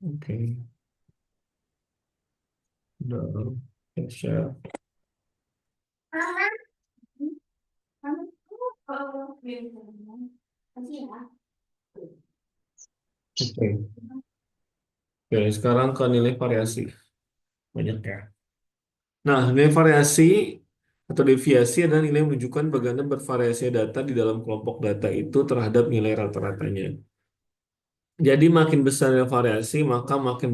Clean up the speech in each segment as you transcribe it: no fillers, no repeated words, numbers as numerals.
Oke. Udah. Ya, share. Oke. Oke, sekarang ke nilai variasi. Banyak ya. Nah, nilai variasi atau deviasi adalah nilai yang menunjukkan bagaimana bervariasi data di dalam kelompok data itu terhadap nilai rata-ratanya. Jadi makin besar nilai variasi, maka makin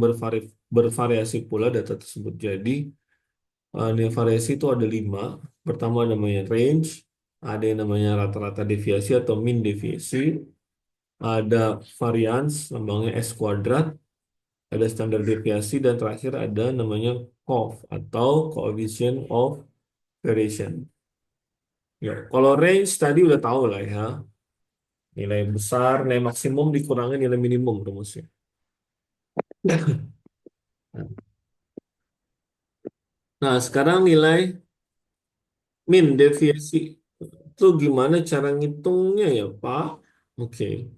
bervariasi pula data tersebut. Jadi nilai variasi itu ada 5. Pertama namanya range, ada yang namanya rata-rata deviasi atau mean deviasi, ada variance, lambangnya S kuadrat, ada standar deviasi, dan terakhir ada namanya COV atau coefficient of variation. Ya, kalau range tadi udah tahu lah ya, nilai besar, nilai maksimum dikurangi nilai minimum rumusnya. Nah, sekarang nilai min deviasi itu gimana cara ngitungnya ya, Pak? Oke.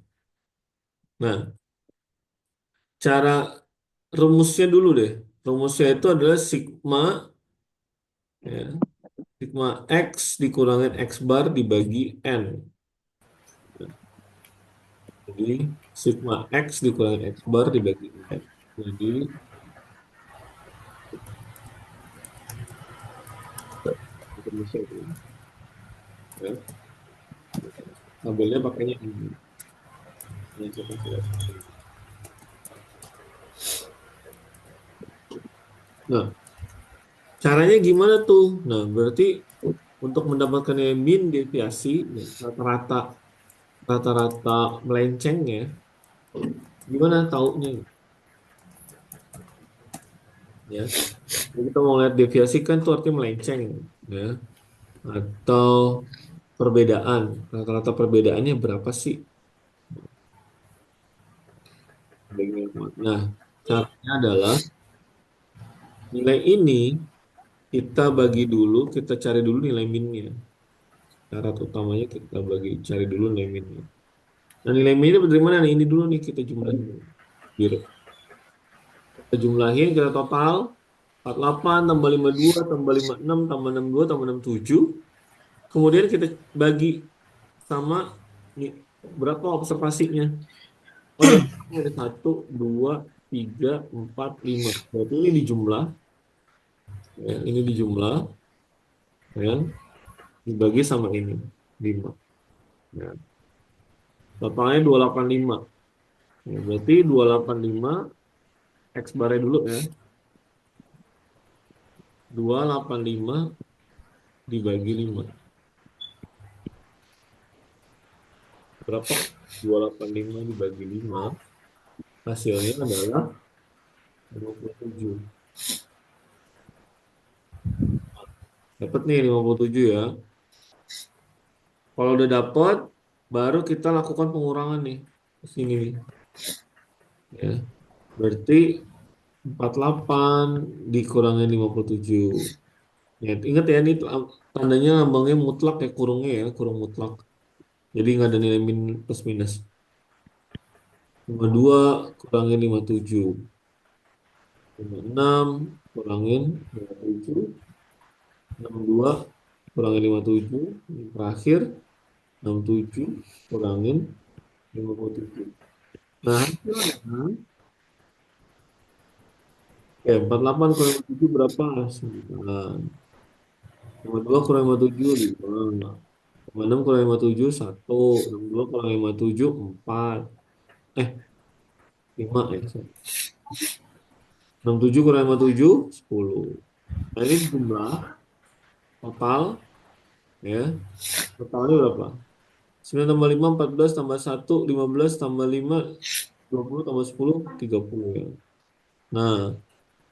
Nah, cara rumusnya dulu deh. Rumusnya itu adalah sigma ya, sigma x dikurangin x bar dibagi n. Jadi sigma x dikurangin x bar dibagi n. Jadi rumusnya itu ya. Tabelnya pakainya ini. Yang saya kasih lihat. Nah, caranya gimana tuh? Nah, berarti untuk mendapatkan nilai min deviasi, ya, rata-rata melencengnya, gimana taunya ya? Jadi kita mau lihat deviasi kan tuh artinya melenceng ya, atau perbedaan. Rata-rata perbedaannya berapa sih? Nah, caranya adalah nilai ini kita bagi dulu, kita cari dulu nilai minnya. Syarat utamanya kita cari dulu nilai minnya. Nah, nilai min ini dari mana nih? Ini dulu nih kita jumlahin dulu. Biar kita jumlahin, kita total 48 tambah 52 tambah 56 tambah 62 tambah 67. Kemudian kita bagi sama nih, berapa observasinya. Oh ya, ini ada 1, 2, 3, 4, 5. Berarti ini dijumlah, ya, ini dijumlah, ya, kan? Dibagi sama ini, 5. Ya. Totalnya 285. Ya, berarti 285, X barnya dulu ya. 285 dibagi 5. Berapa? 285 dibagi 5. Hasilnya adalah 57. Dapat nih 57 ya. Kalau udah dapat, baru kita lakukan pengurangan nih. Ke sini nih. Ya. Berarti 48 dikurangin 57. Ya, ingat ya, ini tandanya lambangnya mutlak ya, kurungnya ya, kurung mutlak. Jadi nggak ada nilai min plus minus. 52 kurangin 57. 56 kurangin 57. 62 kurangin 57. Yang terakhir 67 kurangin 57. Nah, hasilnya ya 48 kurang 57 berapa? 9. 52 kurang 57 5. 56 kurang 57 1. 62 kurang 57 4. Eh, 5 ya. 67 kurang 57 10. Nah, ini jumlah total ya. Totalnya berapa? 9 tambah 5 14 tambah 1 15 tambah 5 20 tambah 10 30 ya. Nah,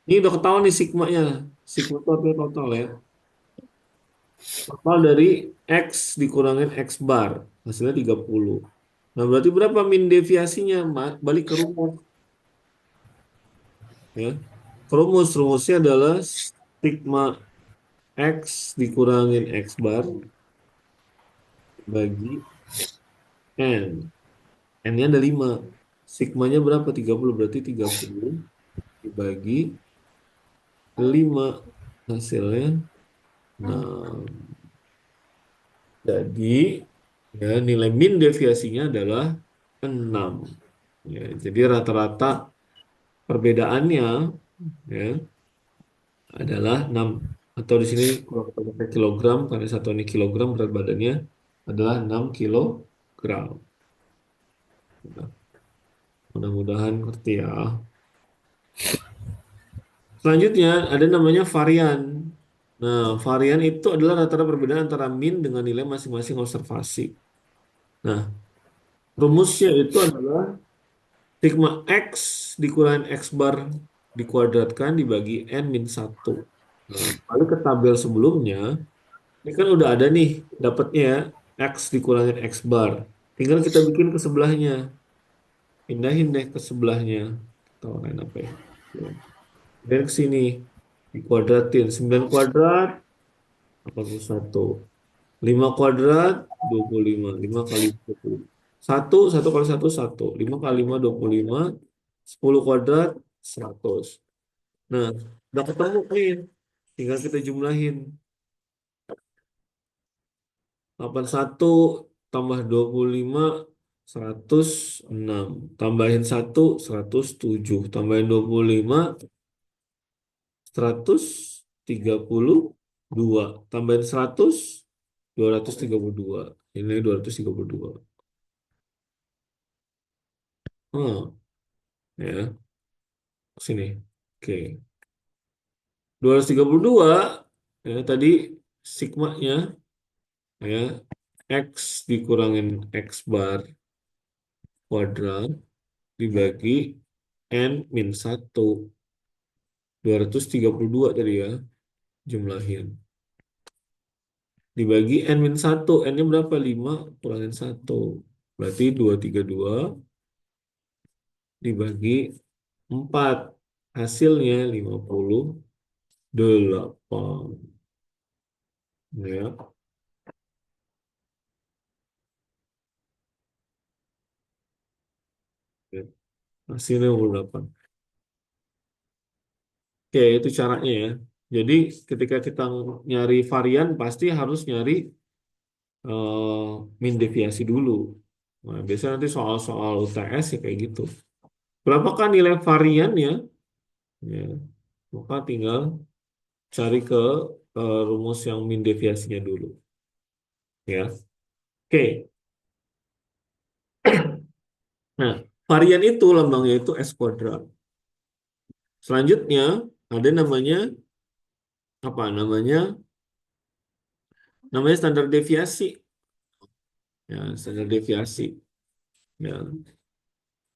ini udah ketahuan nih sigmanya. Sigma itu artinya total ya. Total dari X dikurangin X bar. Hasilnya 30. Nah, berarti berapa min deviasinya? Balik ke rumus. Ya. Ke rumus. Rumusnya adalah sigma X dikurangin X bar bagi N. N-nya ada 5. Sigmanya berapa? 30 berarti 30 dibagi 5 hasilnya 6. Jadi ya, nilai min deviasinya adalah 6. Ya, jadi rata-rata perbedaannya ya adalah 6, atau di sini kalau kita pakai kilogram karena satuan kilogram berat badannya adalah 6 kilogram. Nah, mudah-mudahan ngerti ya. Selanjutnya ada namanya varian. Nah, varian itu adalah rata-rata perbedaan antara min dengan nilai masing-masing observasi. Nah, rumusnya itu adalah sigma X dikurangin X bar dikuadratkan dibagi N min 1. Nah, balik ke tabel sebelumnya, ini kan udah ada nih dapatnya ya, X dikurangin X bar. Tinggal kita bikin ke sebelahnya. Pindahin deh ke sebelahnya. Atau lain apa ya? Dan ke sini. Dikuadratin. 9 kuadrat, 81. 5 kuadrat, 25. 5 kali 20. 1 kali 1. 5 kali 5, 25. 10 kuadrat, 100. Nah, udah ketemu nih. Tinggal kita jumlahin. 81 tambah 25, 106. Tambahin 1, 107. Tambahin 25, 132. Tambahin 100, 232. Ini 232. Hmm, ya, sini. Oke. 232 ya tadi sigmanya ya X dikurangin X bar kuadrat dibagi N min 1. 232 tadi ya, jumlahin. Dibagi N min 1. N-nya berapa? 5 kurangin 1. Berarti 232 dibagi 4. Hasilnya 58. Ya. Hasilnya 58. Oke, itu caranya ya. Jadi ketika kita nyari varian, pasti harus nyari min deviasi dulu. Nah, biasanya nanti soal-soal UTS ya kayak gitu. Berapakah nilai variannya? Ya, maka tinggal cari ke rumus yang min deviasinya dulu. Ya, oke. Nah, varian itu lambangnya itu S kuadrat. Selanjutnya ada namanya apa? Namanya standar deviasi. Ya, standar deviasi. Ya,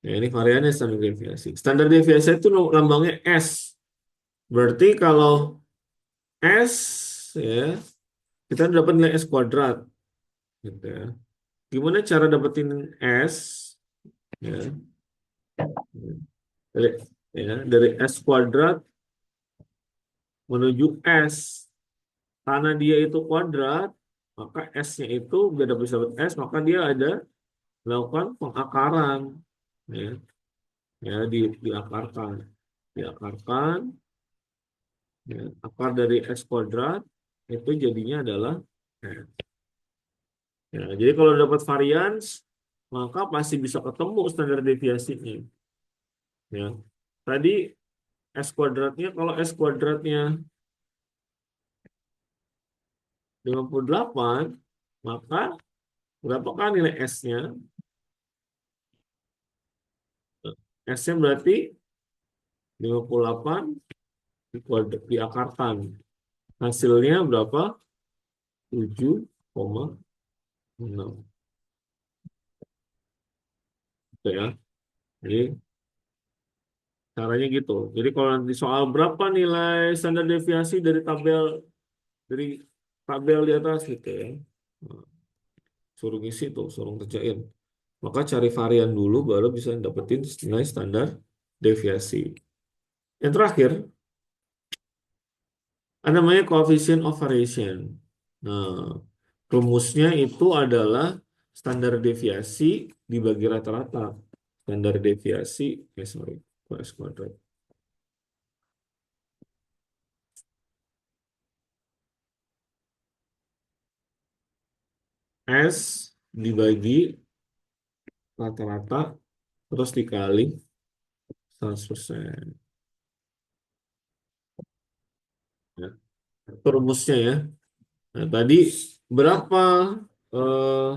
ya ini variannya standar deviasi. Standar deviasi itu lambangnya S. Berarti kalau S ya kita dapat nilai S kuadrat gitu ya. Gimana cara dapetin S ya? Dari dari S kuadrat menuju S. Karena dia itu kuadrat, maka S-nya itu biar bisa dapat S, maka dia ada melakukan pengakaran ya, diakarkan. Diakarkan ya, akar dari S kuadrat itu jadinya adalah S. Ya, jadi kalau dapat varians, maka pasti bisa ketemu standar deviasinya. Ya. Tadi S kuadratnya, kalau S kuadratnya 58, maka berapakah nilai S-nya? S-nya berarti 58 diakarkan. Hasilnya berapa? 7,6. Gitu ya. Jadi caranya gitu. Jadi kalau nanti soal berapa nilai standar deviasi dari tabel di atas gitu ya. Nah, suruh ngisi tuh, suruh kerjain. Maka cari varian dulu baru bisa dapetin nilai standar deviasi. Yang terakhir, ada namanya coefficient of variation. Nah, rumusnya itu adalah standar deviasi dibagi rata-rata. standar deviasi, sorry, S kuadrat. S dibagi rata-rata, terus dikali 100%. Ya. Itu rumusnya ya. Nah, tadi berapa eh,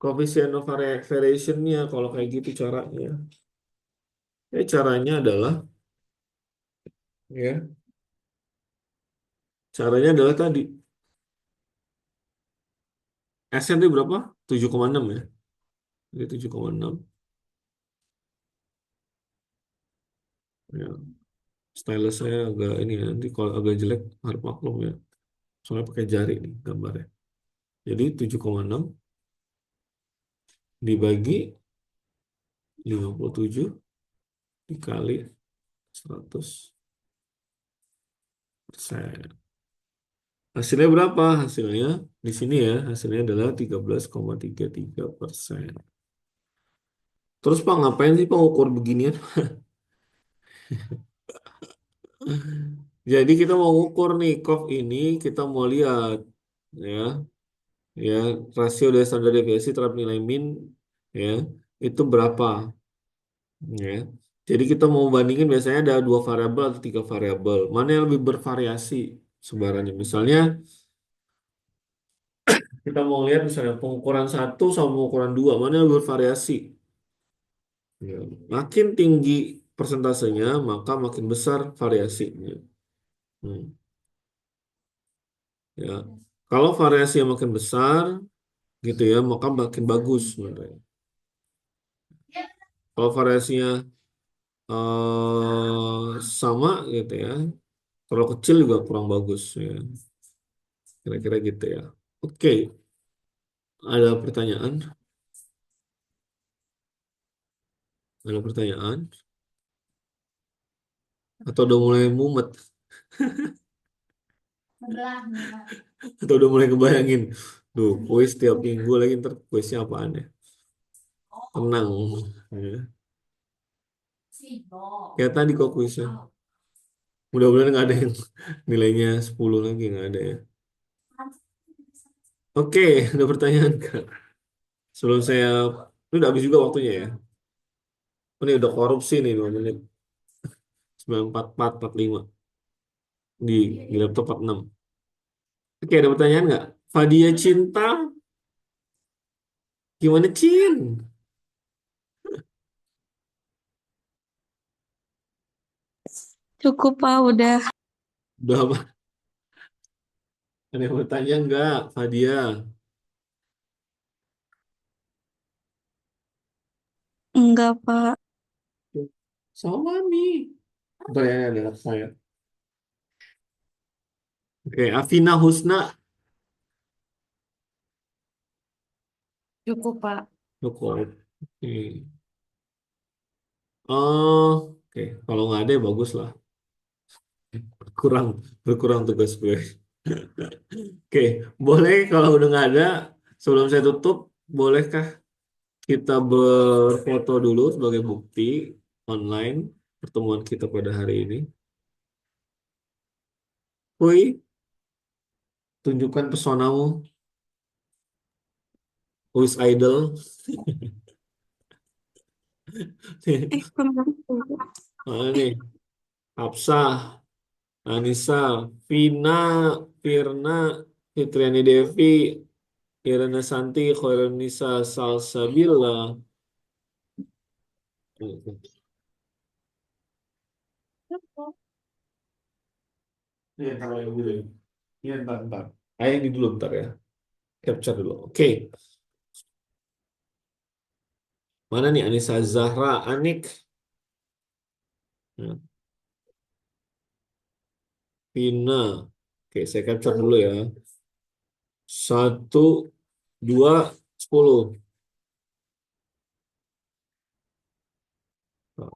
koefisien of variationnya kalau kayak gitu caranya? Caranya adalah, ya, caranya adalah tadi S-nya itu berapa? 7,6 ya. Jadi 7,6. Ya. Stylus saya agak ini ya, nanti kalau agak jelek harap maklum ya. Soalnya pakai jari nih gambarnya. Jadi 7,6 dibagi 57 dikali 100%. Hasilnya berapa? Hasilnya di sini ya, hasilnya adalah 13,33%. Terus Pak ngapain sih Pak ukur beginian? Jadi kita mau ukur nih COF ini, kita mau lihat ya, ya rasio dari standar deviasi terhadap nilai min ya itu berapa ya. Jadi kita mau bandingin biasanya ada dua variabel atau tiga variabel. Mana yang lebih bervariasi sebarannya? Misalnya kita mau lihat misalnya pengukuran satu sama pengukuran dua, mana yang lebih bervariasi? Ya, makin tinggi persentasenya, maka makin besar variasinya. Hmm, ya, kalau variasi yang makin besar, gitu ya, maka makin bagus sebenarnya. Kalau variasinya sama, gitu ya, kalau kecil juga kurang bagus ya, kira-kira gitu ya. Oke, ada pertanyaan? Ada pertanyaan? Atau udah mulai mumet? Atau udah mulai kebayangin? Duh, kuis tiap minggu lagi ntar kuisnya apaan ya? Tenang. Ya. Kayak tadi kok kuisnya. Mudah-mudahan nggak ada yang nilainya 10 lagi, nggak ada ya. Oke, ada pertanyaan Kak. Sebelum saya, ini udah habis juga waktunya ya. Ini udah korupsi nih 2 menit. 9:44, 45. Di laptop 46. Oke, ada pertanyaan nggak? Fadia Cinta, gimana Cin? Cukup Pak, udah. Udah apa? Ada yang bertanya nggak, Fadia? Enggak Pak. Sama nih. Pertanyaannya adalah saya. Oke, Afina Husna. Cukup Pak. Cukup. Oke. Oke. Kalau nggak ada ya bagus lah. Kurang, berkurang tugas gue. Oke, boleh kalau udah nggak ada, sebelum saya tutup, bolehkah kita berfoto dulu sebagai bukti online pertemuan kita pada hari ini? Woi, tunjukkan pesonamu, who is idol. Kemarin Mana nih? Hafsah, Anissa, Vina, Firna, Fitriani Devi, Irena Santi, Khairunnisa Salsabila. Iya, kalau yang dulu. Iya, ntar. Ini dulu bentar ya. Capture dulu. Oke. Mana nih Anissa Zahra, Anik, nah, Vina. Oke, saya capture dulu ya. 1, 2, 10. Nah,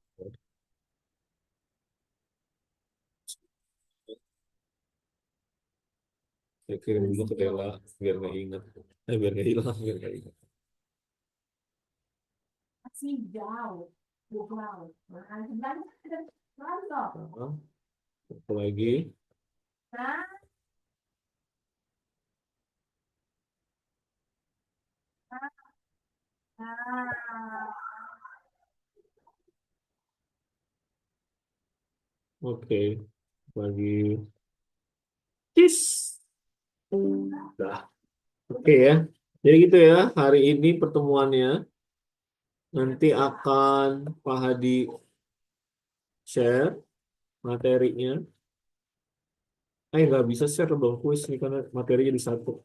saya kirim dulu ke Dela biar nggak ingat. Biar nggak hilang, biar nggak ingat. Nah, satu lagi. Oke, lagi. Cheese. Dah. Oke ya. Jadi gitu ya, hari ini pertemuannya. Nanti akan Pak Hadi share materinya. Nggak bisa share dong kuis nih karena materinya jadi satu.